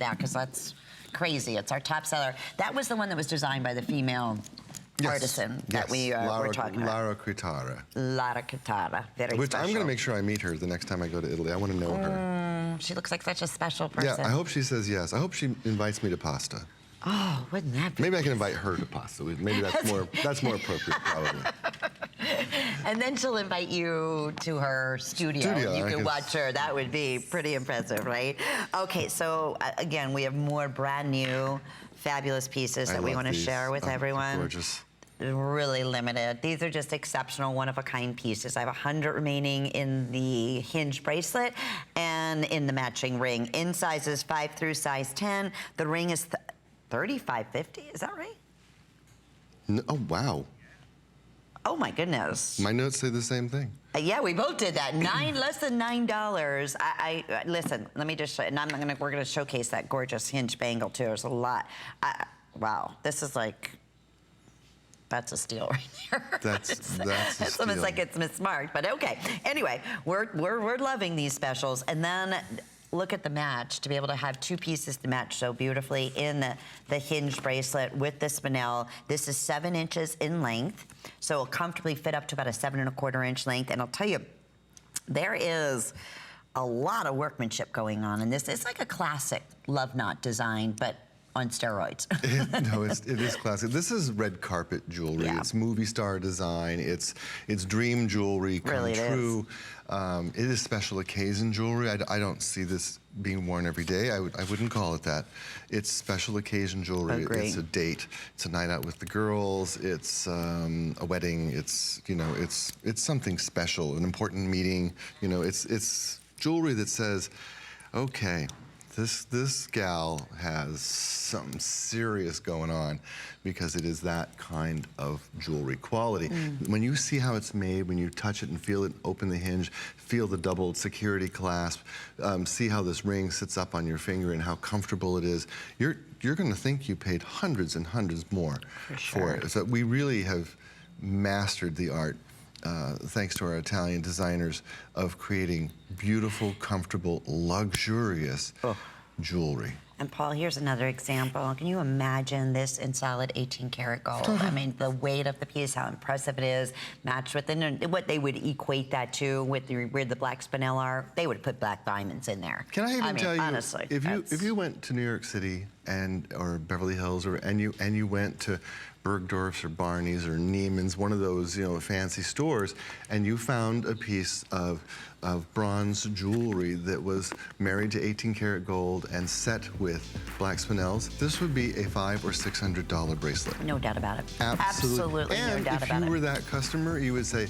now because that's crazy. It's our top seller. That was the one that was designed by the female artisan that we were talking about. Lara Critara. Lara Critara. Very Which special. I'm going to make sure I meet her the next time I go to Italy. I want to know her. She looks like such a special person. Yeah, I hope she says yes. I hope she invites me to pasta. Oh, wouldn't that be? Maybe I can invite her to pasta. Maybe that's more appropriate, probably. And then she'll invite you to her studio. You can watch her. That would be pretty impressive, right? Okay, so again, we have more brand new, fabulous pieces that we want to share with everyone. Gorgeous. Really limited. These are just exceptional, one-of-a-kind pieces. I have 100 remaining in the hinge bracelet and in the matching ring. In sizes 5 through size 10. The ring is $35.50. Is that right? No, oh, wow. Oh my goodness. My notes say the same thing. Yeah, we both did that. Less than $9. Listen, let me just show, and we're gonna showcase that gorgeous hinge bangle too. There's a lot. Wow, this is like, that's a steal right there. That's a steal. It's almost like it's mismarked, but okay. Anyway, we're loving these specials, and then look at the match, to be able to have two pieces to match so beautifully in the hinge bracelet with the Spinel. This is 7 inches in length, so it'll comfortably fit up to about a 7¼ inch length. And I'll tell you, there is a lot of workmanship going on in this. It's like a classic love knot design, but on steroids. No, it is classic. This is red carpet jewelry. Yeah. It's movie star design. It's dream jewelry come really true. It is special occasion jewelry. I don't see this being worn every day. I wouldn't call it that. It's special occasion jewelry. It's a date. It's a night out with the girls. It's a wedding. It's it's something special, an important meeting. It's jewelry that says, okay, this gal has something serious going on, because it is that kind of jewelry quality. When you see how it's made, when you touch it and feel it, open the hinge, feel the double security clasp, see how this ring sits up on your finger and how comfortable it is, you're going to think you paid hundreds and hundreds more for it. So we really have mastered the art, thanks to our Italian designers, of creating beautiful, comfortable, luxurious jewelry. And Paul, here's another example. Can you imagine this in solid 18-karat gold? I mean, the weight of the piece, how impressive it is, matched with what they would equate that to with where the black Spinel are. They would put black diamonds in there. Can I even tell you, honestly, if you went to New York City or Beverly Hills, and you went to Bergdorf's or Barney's or Neiman's, one of those fancy stores, and you found a piece of bronze jewelry that was married to 18-karat gold and set with black Spinels, this would be a $500 or $600 bracelet. No doubt about it. Absolutely No doubt about it. And if you were that customer, you would say,